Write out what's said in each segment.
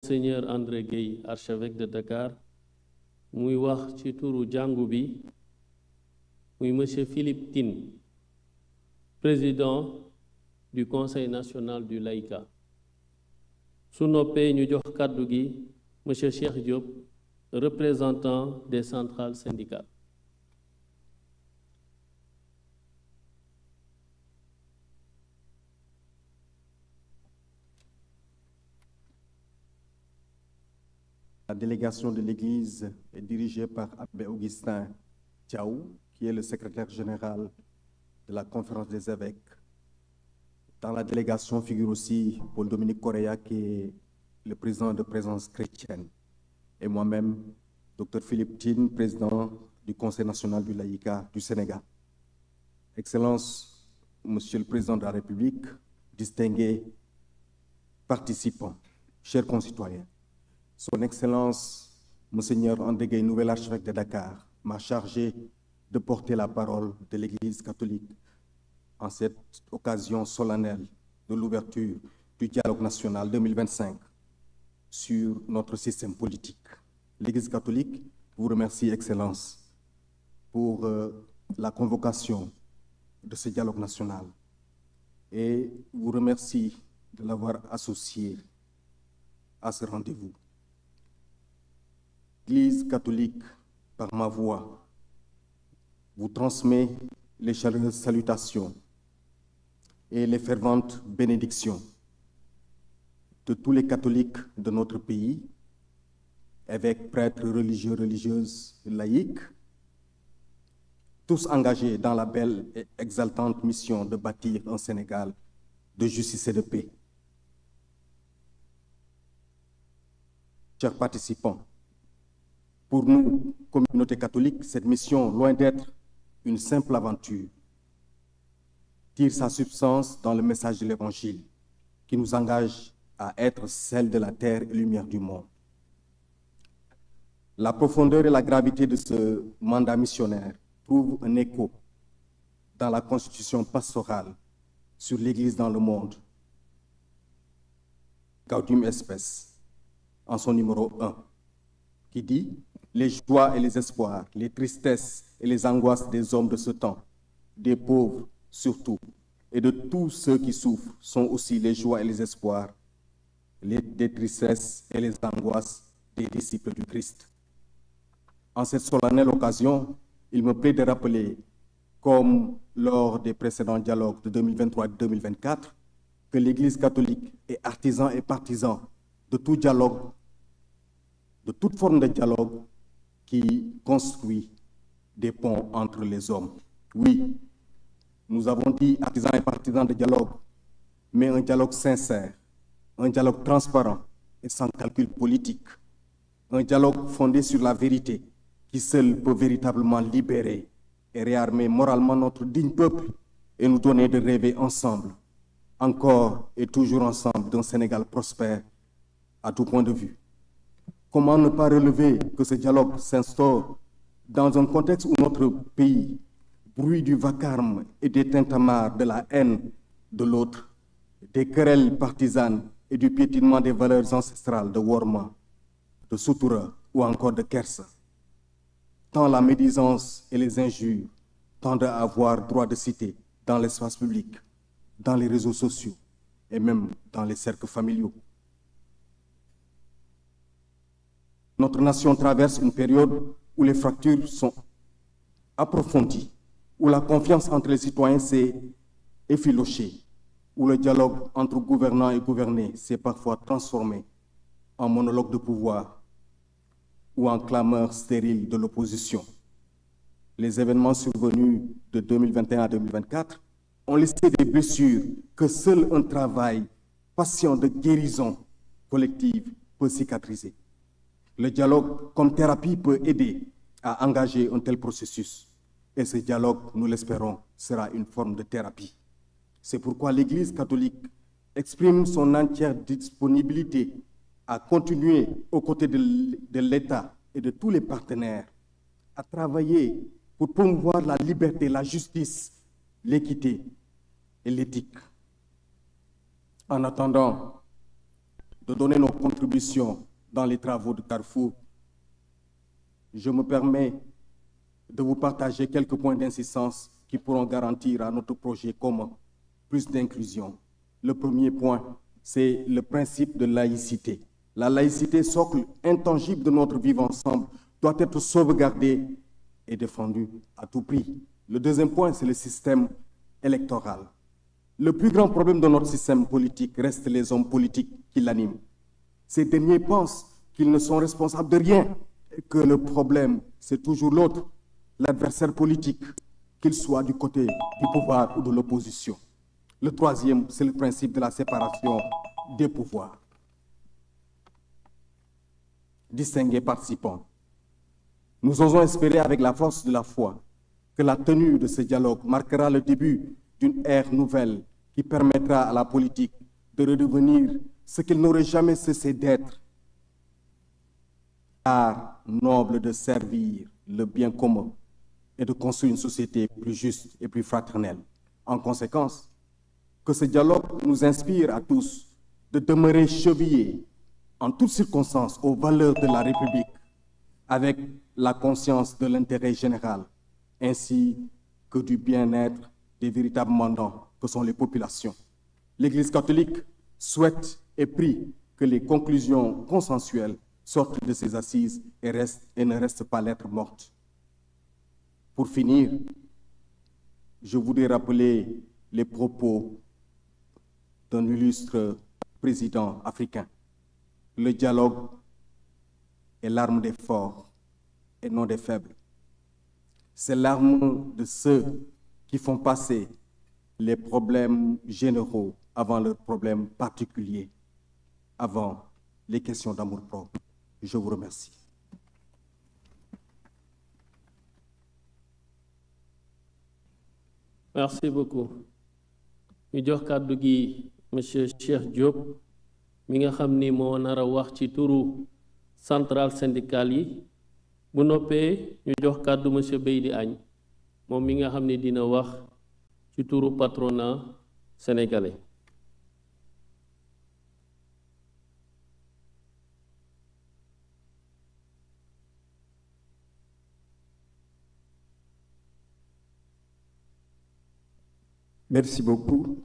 Monseigneur André Gueye, archevêque de Dakar, muy wax ci turu jàngu bi, muy Monsieur Philippe Tine, président du Conseil national du laïcat. Su noppee ñu jox kàddu gi Monsieur Cheikh Diop, représentant des centrales syndicales. La délégation de l'Église est dirigée par Abbé Augustin Thiaou, qui est le secrétaire général de la Conférence des évêques. Dans la délégation figure aussi Paul-Dominique Correa, qui est le président de Présence chrétienne, et moi-même, Dr Philippe Tine, président du Conseil national du laïcat du Sénégal. Excellence, Monsieur le Président de la République, distingués participants, chers concitoyens, Son Excellence, Monseigneur André Gueye, nouvel archevêque de Dakar, m'a chargé de porter la parole de l'Église catholique en cette occasion solennelle de l'ouverture du dialogue national 2025 sur notre système politique. L'Église catholique vous remercie, Excellence, pour la convocation de ce dialogue national et vous remercie de l'avoir associé à ce rendez-vous. L'Église catholique, par ma voix, vous transmet les chaleureuses salutations et les ferventes bénédictions de tous les catholiques de notre pays, évêques, prêtres, religieux, religieuses, laïcs, tous engagés dans la belle et exaltante mission de bâtir un Sénégal de justice et de paix. Chers participants, pour nous, communauté catholique, cette mission, loin d'être une simple aventure, tire sa substance dans le message de l'Évangile qui nous engage à être celle de la terre et lumière du monde. La profondeur et la gravité de ce mandat missionnaire trouvent un écho dans la constitution pastorale sur l'Église dans le monde, Gaudium Spes, en son numéro 1, qui dit « Les joies et les espoirs, les tristesses et les angoisses des hommes de ce temps, des pauvres surtout, et de tous ceux qui souffrent, sont aussi les joies et les espoirs, des tristesses et les angoisses des disciples du Christ. » En cette solennelle occasion, il me plaît de rappeler, comme lors des précédents dialogues de 2023 et 2024, que l'Église catholique est artisan et partisan de tout dialogue, de toute forme de dialogue qui construit des ponts entre les hommes. Oui, nous avons dit artisans et partisans de dialogue, mais un dialogue sincère, un dialogue transparent et sans calcul politique, un dialogue fondé sur la vérité qui seul peut véritablement libérer et réarmer moralement notre digne peuple et nous donner de rêver ensemble, encore et toujours ensemble, d'un Sénégal prospère à tout point de vue. Comment ne pas relever que ce dialogue s'instaure dans un contexte où notre pays, bruit du vacarme et des tintamarres de la haine de l'autre, des querelles partisanes et du piétinement des valeurs ancestrales de Worma, de Soutoura ou encore de Kersa. Tant la médisance et les injures tendent à avoir droit de cité dans l'espace public, dans les réseaux sociaux et même dans les cercles familiaux. Notre nation traverse une période où les fractures sont approfondies, où la confiance entre les citoyens s'est effilochée, où le dialogue entre gouvernants et gouvernés s'est parfois transformé en monologue de pouvoir ou en clameur stérile de l'opposition. Les événements survenus de 2021 à 2024 ont laissé des blessures que seul un travail patient de guérison collective peut cicatriser. Le dialogue comme thérapie peut aider à engager un tel processus. Et ce dialogue, nous l'espérons, sera une forme de thérapie. C'est pourquoi l'Église catholique exprime son entière disponibilité à continuer aux côtés de l'État et de tous les partenaires à travailler pour promouvoir la liberté, la justice, l'équité et l'éthique. En attendant de donner nos contributions dans les travaux de Carrefour, je me permets de vous partager quelques points d'insistance qui pourront garantir à notre projet commun plus d'inclusion. Le premier point, c'est le principe de laïcité. La laïcité, socle intangible de notre vivre ensemble, doit être sauvegardée et défendue à tout prix. Le deuxième point, c'est le système électoral. Le plus grand problème de notre système politique reste les hommes politiques qui l'animent. Ces derniers pensent qu'ils ne sont responsables de rien et que le problème, c'est toujours l'autre, l'adversaire politique, qu'il soit du côté du pouvoir ou de l'opposition. Le troisième, c'est le principe de la séparation des pouvoirs. Distingués participants, nous osons espérer avec la force de la foi que la tenue de ce dialogue marquera le début d'une ère nouvelle qui permettra à la politique de redevenir ce qu'elle n'aurait jamais cessé d'être, art noble de servir le bien commun et de construire une société plus juste et plus fraternelle. En conséquence, que ce dialogue nous inspire à tous de demeurer chevillés en toutes circonstances aux valeurs de la République, avec la conscience de l'intérêt général, ainsi que du bien-être des véritables mandants que sont les populations. L'Église catholique souhaite et prie que les conclusions consensuelles sortent de ces assises et ne restent pas lettre morte. Pour finir, je voudrais rappeler les propos d'un illustre président africain. Le dialogue est l'arme des forts et non des faibles. C'est l'arme de ceux qui font passer les problèmes généraux avant leurs problèmes particuliers, avant les questions d'amour-propre. Je vous remercie. Merci beaucoup. ñu jox kàddu gi monsieur Cheikh Diop mi nga xam ni moo nar a wax ci turu centrale syndicale yi bu noppee ñu jox kàddu monsieur Beydi Agne moom mi nga xam ni dina wax ci turu patronat sénégalais. Merci beaucoup.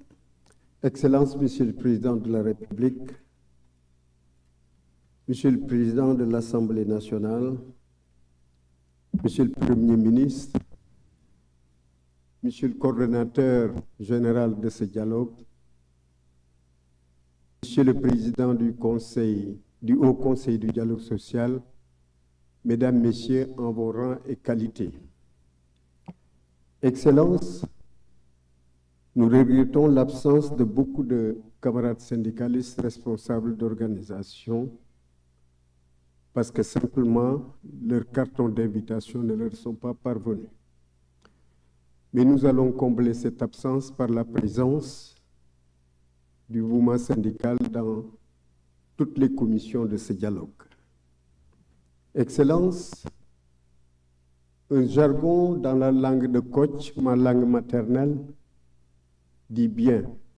Excellence, Monsieur le Président de la République, Monsieur le Président de l'Assemblée nationale, Monsieur le Premier ministre, Monsieur le coordonnateur général de ce dialogue, Monsieur le Président du Haut Conseil du dialogue social, Mesdames, Messieurs, en vos rangs et qualités. Excellence, nous regrettons l'absence de beaucoup de camarades syndicalistes responsables d'organisation parce que simplement leurs cartons d'invitation ne leur sont pas parvenus. Mais nous allons combler cette absence par la présence du mouvement syndical dans toutes les commissions de ce dialogue. Excellence, un jargon dans la langue de Kutch, ma langue maternelle, dit bien